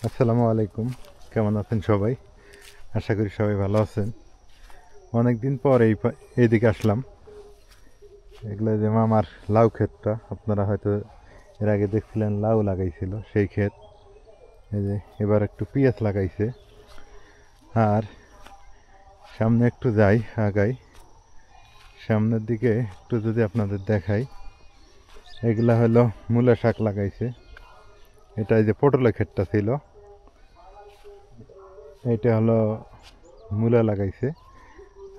আসসালামু আলাইকুম। কেমন আছেন সবাই? আশা করি সবাই ভালো আছেন। অনেক দিন পর এইদিকে আসলাম। এগুলো যে আমার লাউ ক্ষেতটা, আপনারা হয়তো এর আগে দেখছিলেন লাউ লাগাইছিল সেই ক্ষেত। এই যে এবার একটু পেঁয়াজ লাগাইছে। আর সামনে একটু যাই, আগাই সামনের দিকে একটু যদি আপনাদের দেখাই, এগুলা হলো মূলা শাক লাগাইছে। এটা এই যে পটলের ক্ষেতটা ছিল, এটা হলো মূলা লাগাইছে।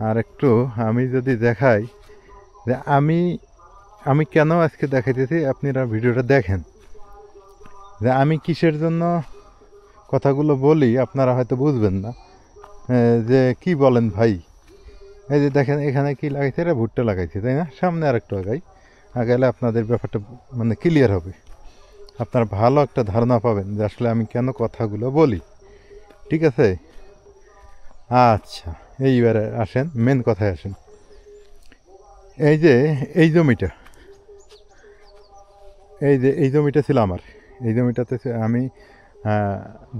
আর একটু আমি যদি দেখাই যে আমি আমি কেন আজকে দেখাইতেছি, আপনারা ভিডিওটা দেখেন যে আমি কিসের জন্য কথাগুলো বলি, আপনারা হয়তো বুঝবেন না। যে কি বলেন ভাই, এই যে দেখেন এখানে কি লাগাইছে, এটা ভুট্টা লাগাইছে তাই না? সামনে আর একটু আগাইলে আপনাদের ব্যাপারটা মানে ক্লিয়ার হবে। আপনারা ভালো একটা ধারণা পাবেন যে আসলে আমি কেন কথাগুলো বলি। ঠিক আছে? আচ্ছা, এইবারে আসেন, মেন কথায় আসেন। এই যে এই জমিটা, এই জমিটা ছিল আমার। এই জমিটাতে আমি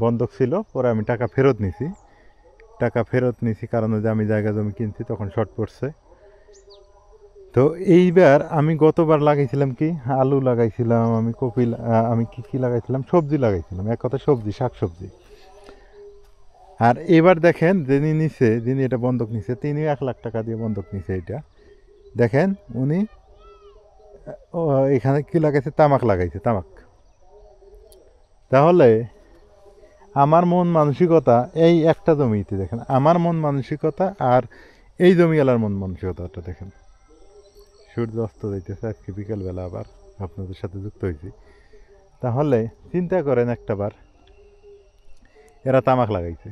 বন্ধক ছিল, পরে আমি টাকা ফেরত নিছি। কারণ যে আমি জায়গা জমি কিনছি তখন শর্ট পড়ছে। তো এইবার আমি গতবার লাগাইছিলাম কি, আলু লাগাইছিলাম, আমি কপি, আমি কি লাগাইছিলাম, সবজি লাগাইছিলাম, এক কথা সবজি, শাক সবজি। আর এবার দেখেন যিনি এটা বন্ধক নিছে, তিনি 1 লাখ টাকা দিয়ে বন্ধক নিছে এটা। দেখেন উনি এখানে কি লাগাইছে, তামাক লাগাইছে, তামাক। তাহলে আমার মন মানসিকতা এই একটা জমিতে দেখেন, আমার মন মানসিকতা আর এই জমিওয়ালার মন মানসিকতাটা দেখেন। সূর্য অস্ত যাইতেছে আজকে বিকেলবেলা, আবার আপনাদের সাথে যুক্ত হয়েছি। তাহলে চিন্তা করেন একটাবার, এরা তামাক লাগাইছে।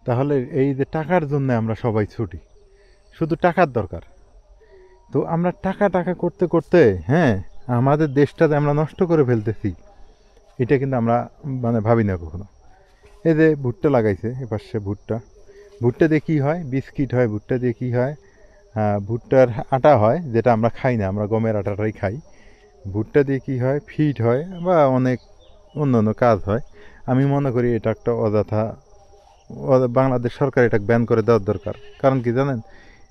তাহলে এই যে টাকার জন্য আমরা সবাই ছুটি, শুধু টাকার দরকার। তো আমরা টাকা টাকা করতে করতে, হ্যাঁ, আমাদের দেশটাতে আমরা নষ্ট করে ফেলতেছি, এটা কিন্তু আমরা মানে ভাবি না কখনো। এই যে ভুট্টা লাগাইছে, এপাশে ভুট্টা, ভুট্টা দিয়ে কী হয়, বিস্কিট হয়। ভুট্টা দিয়ে কী হয়, ভুট্টার আটা হয়, যেটা আমরা খাই না, আমরা গমের আটাটাই খাই। ভুট্টা দিয়ে কী হয়, ফিড হয় বা অনেক অন্য অন্য কাজ হয়। আমি মনে করি এটা একটা অযথা, বাংলাদেশ সরকার এটা ব্যান করে দেওয়ার দরকার। কারণ কি জানেন,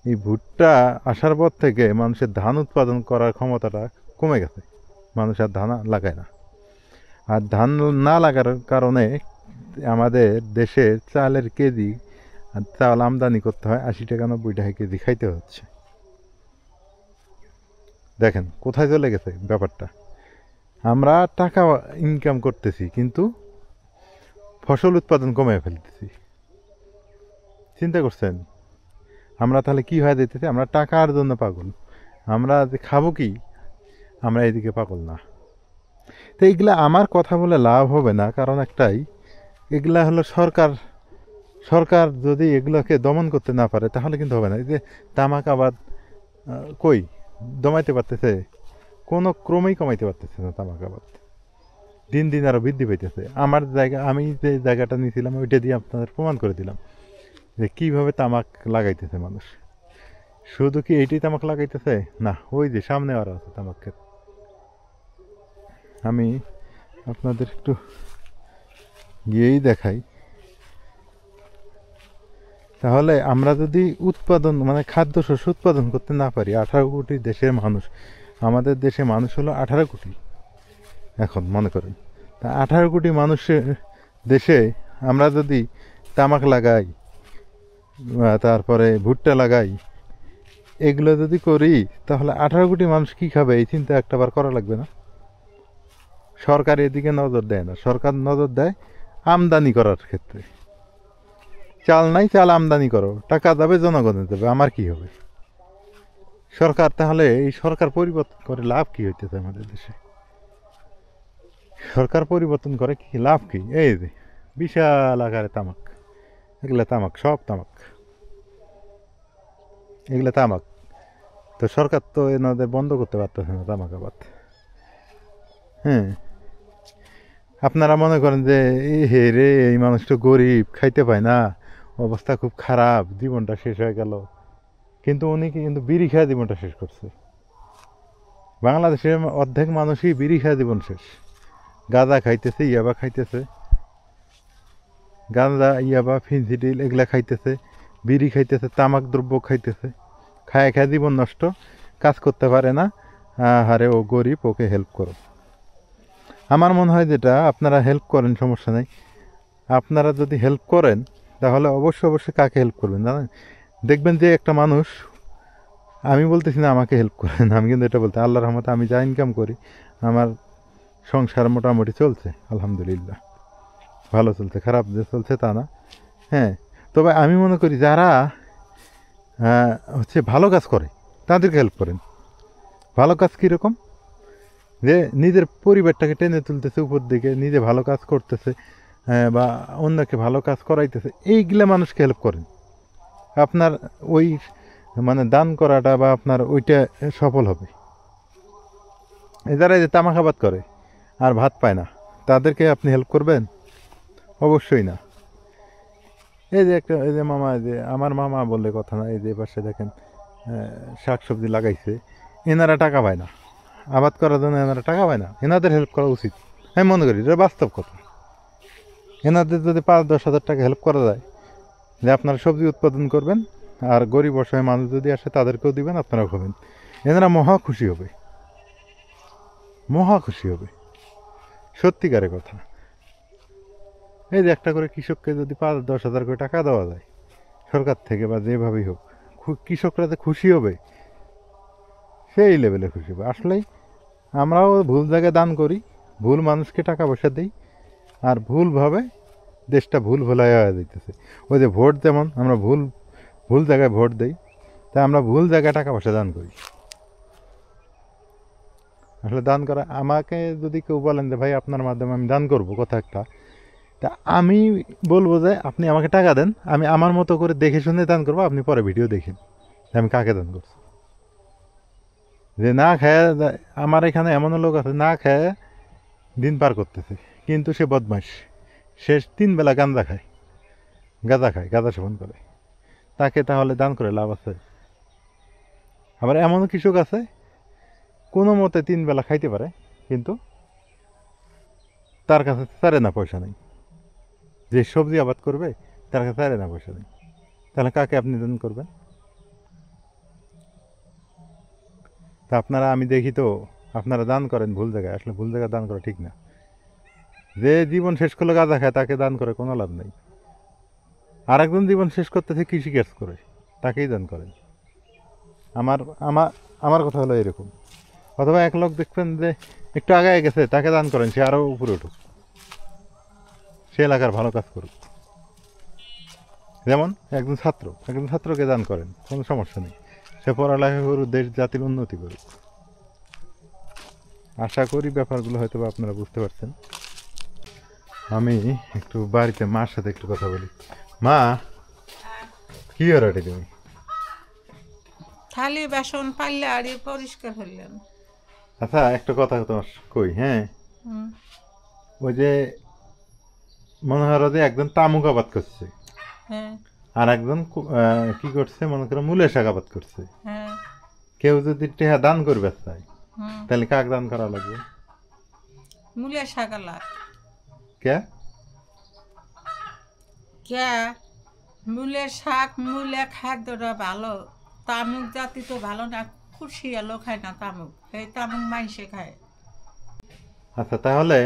এই ভুট্টা আসার পর থেকে মানুষের ধান উৎপাদন করার ক্ষমতাটা কমে গেছে। মানুষ আর ধান লাগায় না। আর ধান না লাগার কারণে আমাদের দেশে চালের কেজি, আর চাল আমদানি করতে হয় 80 টাকা 90 টাকা কেজি খাইতে হচ্ছে। দেখেন কোথায় চলে গেছে ব্যাপারটা। আমরা টাকা ইনকাম করতেছি কিন্তু ফসল উৎপাদন কমে ফেলতেছি। চিন্তা করছেন আমরা তাহলে কি হয়ে যেতেছি? আমরা টাকার জন্য পাগল। আমরা যে খাবো কি, আমরা এদিকে পাগল না। তো এইগুলা আমার কথা বলে লাভ হবে না, কারণ একটাই, এগুলা হলো সরকার। সরকার যদি এগুলোকে দমন করতে না পারে তাহলে কিন্তু হবে না। এই যে তামাক আবাদ, কই দমাইতে পারতেছে? কোনো ক্রমেই কমাইতে পারতেছে না তামাক আবাদ। দিন দিন আরও বৃদ্ধি পাইতেছে। আমি যে জায়গাটা নিয়েছিলাম ওইটা দিয়ে আপনাদের প্রমাণ করে দিলাম যে কীভাবে তামাক লাগাইতেছে মানুষ। শুধু কি এইটাই তামাক লাগাইতেছে না, ওই যে সামনে আরও আছে তামাক ক্ষেত। আমি আপনাদের একটু গিয়েই দেখাই। তাহলে আমরা যদি উৎপাদন মানে খাদ্যশস্য উৎপাদন করতে না পারি, 18 কোটি দেশের মানুষ, আমাদের দেশে মানুষ হলো 18 কোটি এখন মনে করেন। তা 18 কোটি মানুষের দেশে আমরা যদি তামাক লাগাই, তারপরে ভুট্টা লাগাই, এগুলো যদি করি, তাহলে 18 কোটি মানুষ কী খাবে, এই চিন্তা একটাবার করা লাগবে না? সরকার এদিকে নজর দেয় না। সরকার নজর দেয় আমদানি করার ক্ষেত্রে। চাল নাই, চাল আমদানি করো, টাকা যাবে জনগণে যাবে, আমার কি হবে? সরকার তাহলে এই সরকার পরিবর্তন করে লাভ কি হইতেছে আমাদের দেশে? সরকার পরিবর্তন করে কি লাভ কি? এই যে বিশাল আকারে তামাক, এগুলা তামাক, সব তামাক, এগুলা তামাক। তো সরকার তো এনাদের বন্ধ করতে পারতেছে না তামাক আবাদ। হ্যাঁ, আপনারা মনে করেন যে হে রে, এই মানুষটা গরিব, খাইতে পায় না, অবস্থা খুব খারাপ, জীবনটা শেষ হয়ে গেল। কিন্তু উনি কিন্তু বিড়ি খেয়ে জীবনটা শেষ করছে। বাংলাদেশের অর্ধেক মানুষই বিড়ি খেয়ে জীবন শেষ। গাঁজা খাইতেছে, ইয়াবা খাইতেছে, গাঁজা ইয়াবা ফেন্সিডিল এগুলা খাইতেছে, বিড়ি খাইতেছে, তামাক দ্রব্য খাইতেছে, খায় খায় জীবন নষ্ট, কাজ করতে পারে না। হারে ও গরিব, ওকে হেল্প করো। আমার মনে হয় যেটা আপনারা হেল্প করেন সমস্যা নেই, আপনারা যদি হেল্প করেন তাহলে অবশ্যই অবশ্যই কাকে হেল্প করবেন জানেন? দেখবেন যে একটা মানুষ, আমি বলতেছি না আমাকে হেল্প করেন, আমি কিন্তু এটা বলতে আল্লাহর রহমতে আমি যা ইনকাম করি আমার সংসার মোটামুটি চলছে আলহামদুলিল্লাহ, ভালো চলছে, খারাপ যে চলছে তা না। হ্যাঁ, তবে আমি মনে করি যারা হচ্ছে ভালো কাজ করে তাদেরকে হেল্প করেন। ভালো কাজ কীরকম? যে নিজের পরিবারটাকে টেনে তুলতেছে উপর দিকে, নিজে ভালো কাজ করতেছে, বা অন্যকে ভালো কাজ করাইতেছে, এইগুলা মানুষকে হেল্প করেন। আপনার ওই মানে দান করাটা বা আপনার ওইটা সফল হবে। এই যারা এই যে তামাকাবাদ করে আর ভাত পায় না, তাদেরকে আপনি হেল্প করবেন? অবশ্যই না। এই যে একটা, এই যে মামা, এই যে আমার মামা বললে কথা না, এই যে পাশে দেখেন শাকসবজি লাগাইছে, এনারা টাকা পায় না, আবাদ করার জন্য এনারা টাকা পায় না, এনাদের হেল্প করা উচিত। আমি মনে করি এটা বাস্তব কথা। এনাদের যদি 5-10 হাজার টাকা হেল্প করা যায়, যে আপনারা সবজি উৎপাদন করবেন আর গরিব অসহায় মানুষ যদি আসে তাদেরকেও দিবেন, আপনারাও খাবেন, এনারা মহা খুশি হবে, মহা খুশি হবে, সত্যিকারের কথা। এই যে একটা করে কৃষককে যদি 5-10 হাজার করে টাকা দেওয়া যায় সরকার থেকে বা যেভাবেই হোক, কৃষকরা যে খুশি হবে, সেই লেভেলে খুশি হবে। আসলেই আমরাও ভুল জায়গায় দান করি, ভুল মানুষকে টাকা পয়সা দিই, আর ভুলভাবে দেশটা ভুল ভোলাইয়া দিতেছে। ওই যে ভোট, যেমন আমরা ভুল ভুল জায়গায় ভোট দিই, তাই আমরা ভুল জায়গায় টাকা পয়সা দান করি। আসলে দান করা, আমাকে যদি কেউ বলেন যে ভাই আপনার মাধ্যমে আমি দান করব কথা একটা, তা আমি বলবো যে আপনি আমাকে টাকা দেন, আমি আমার মতো করে দেখে শুনে দান করবো, আপনি পরে ভিডিও দেখেন আমি কাকে দান করছি। যে না খায়, আমার এখানে এমনও লোক আছে না খায় দিন পার করতেছে, কিন্তু সে বদমাইশ, সে 3 বেলা গাঁজা খায়, গাঁজা সেবন করে, তাকে তাহলে দান করে লাভ আছে? আবার এমনও কৃষক আছে কোনো মতে 3 বেলা খাইতে পারে, কিন্তু তার কাছে চারে না পয়সা নেই, যে সবজি আবাদ করবে তার কাছে চারে না পয়সা নেই, তাহলে কাকে আপনি দান করবেন? তা আপনারা, আমি দেখি তো আপনারা দান করেন ভুল জায়গায়, আসলে ভুল জায়গায় দান করা ঠিক না। যে জীবন শেষ করলে গাঁজা খায় তাকে দান করে কোনো লাভ নেই, আর একজন জীবন শেষ করতেছে কৃষিকাজ করে, তাকেই দান করেন। আমার আমার আমার কথা হলো এরকম। অথবা এক লোক দেখবেন যে একটু আগায় গেছে, তাকে দান করেন, সে আরও উপরে উঠুক, সে এলাকার ভালো কাজ করুক। যেমন একজন ছাত্রকে দান করেন, কোনো সমস্যা নেই, সে পড়ালেখা করুক, দেশ জাতির উন্নতি করুক। আশা করি ব্যাপারগুলো হয়তো আপনারা বুঝতে পারছেন। আমি একটু বাড়িতে মার সাথে একটু কথা বলি। মা, কি ওরাটি তুমি? থালি বাসন পাল্লা আড়ি পরিষ্কার হইলাম। আচ্ছা, একটা কথা তোমার কই, হ্যাঁ, হুম, ওই যে মনে হয় যে একজন তামুক আবাদ করছে, হ্যাঁ আর একজন কি করছে মনে করো মূলের শাক আবাদ করছে। হ্যাঁ কেউ যদি টেহা দান করবে চায়, হুম, তাহলে কাক দান করা লাগবে? মূলা শাকালা কে? কে? মূলের শাক, মূলে খাদ্যটা ভালো, তামুক জাতি তো ভালো না, খুশি এলো খায় না তামুক, এই তামুক মাইসে খায়। আচ্ছা, তাহলে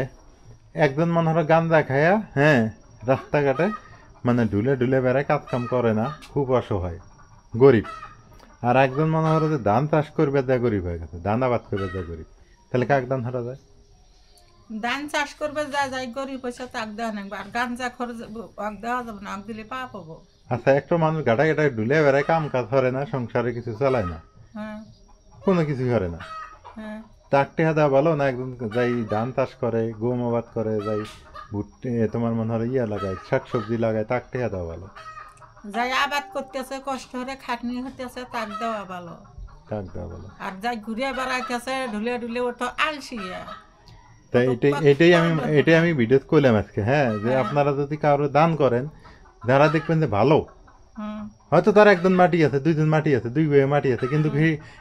একজন মনে হলো গাঞ্জা খায়া, হ্যাঁ, রাস্তাঘাটে মানে ঢুলে ঢুলে বেড়ায়, কাজ কাম করে না, খুব অসহায় গরিব। আর একজন মনে হলো যে ধান চাষ করবে যা গরিব হয়ে গেছে, ধান আবাদ করবে যা গরিব, তাহলে কাক দান হারা যায়? ধান চাষ করবে যা যাই গরিব হয়েছে তাক দেওয়া নেই, আর গাঞ্জা খরচ আগ দেওয়া যাবে না, আগ দিলে পাপ হবো। আচ্ছা, একটা মানুষ গাটায় গাটায় ঢুলে বেড়ায়, কাম কাজ করে না, সংসারে কিছু চালায় না, হ্যাঁ কোনো কিছু করে না, হ্যাঁ, তাক টেহা দেওয়া ভালো না একজন যাই ধান চাষ করে, গম আবাদ করে, যাই ভুট্টে তোমার মনে হয় ইয়া লাগায়, শাকসবজি লাগায়, তাক টেহা দেওয়া ভালো? যাই আবাদ করতেছে কষ্ট করে খাটনি হতেছে তাক দেওয়া ভালো। তাক দেওয়া ভালো। আর যাই ঘুরে বেড়াইতেছে ঢুলে ঢুলে ওঠো আলসিয়া। তাই এটাই আমি ভিডিও করলাম আজকে, হ্যাঁ, যে হ্যাঁ। আপনারা যদি কারো দান করেন, যারা দেখবেন যে ভালো, হুম হয়তো তার একজন মাটি আছে, দুইজন মাটি আছে, দুই বইয়ে মাটি আছে, কিন্তু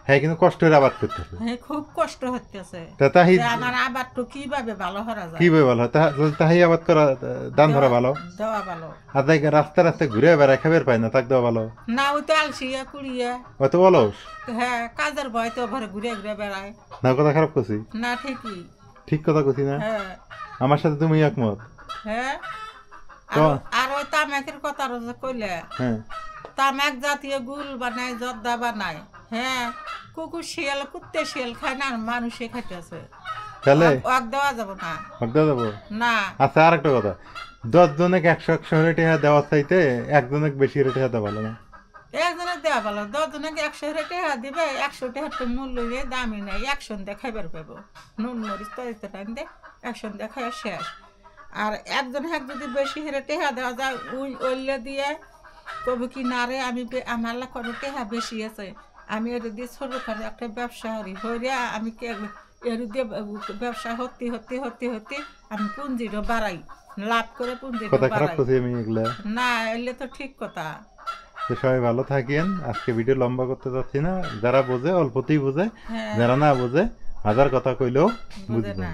হ্যাঁ কিন্তু কষ্টের আবাদ করতেছে। হ্যাঁ খুব কষ্ট হচ্ছে তাহি যে আমার আবারটা কিভাবে ভালো করা যায়, কি বই ভালো তাহি আবাদ করা দান ধরা ভালো। দেওয়া ভালো আর তাই রাস্তা রাস্তায় ঘুরে বেড়ায় খাবার পায় না, তাক দেওয়া ভালো। না ওই তো আলসিয়া কুড়িয়া, অত অলস। হ্যাঁ কাজের ভয় তো ঘরে ঘুরে ঘুরে বেড়ায়। না কথা খারাপ করছি? না ঠিকই। ঠিক কথা করছি না? হ্যাঁ আমার সাথে তুমি একমত? হ্যাঁ তো আর ওই তামাকের কথা যে কইলে, হ্যাঁ তামাক জাতীয় গুল বানায়, জর্দা বানায়, হ্যাঁ কুকুর শিয়াল কুত্তে শিয়াল খায় না, আর মানুষে খাইতেছে, তাহলে ওয়াক দেওয়া যাবে না। ভাগতে যাবো? না আচ্ছা আর একটা কথা, 10 জনে 100 হারে টাকা দেওয়ার চাইতে একজনে বেশি হারে টাকা দেওয়া ভালো না? একজনের দেওয়া ভালো, 10 জনকে 100 টাকা দিবে, 100 টাকার তো মূল্য নেই, দামই নেই, 100 দেখাইবার পাবো, নুন মরিচ তরিতে টাইম দে 100 দেখাই শেষ। আর একজন হ্যাক যদি বেশি হেরে টেহা দেওয়া যায়, ওই ওইলে দিয়ে কবে কি না রে আমি আমার কোনো টেহা বেশি আছে, আমি এর দিয়ে ছোট করে একটা ব্যবসা হরি হইরে আমি এর দিয়ে ব্যবসা হতে হতে হতে হতে আমি পুঁজিটা বাড়াই, লাভ করে পুঁজিটা কথা খারাপ বাড়াই। করছি আমি এগুলা? না এলে তো ঠিক কথা। তো সবাই ভালো থাকেন, আজকে ভিডিও লম্বা করতে চাচ্ছি না, যারা বোঝে অল্পতেই বোঝে, হ্যাঁ যারা না বোঝে হাজার কথা কইলেও বুঝে বুঝবে না। না।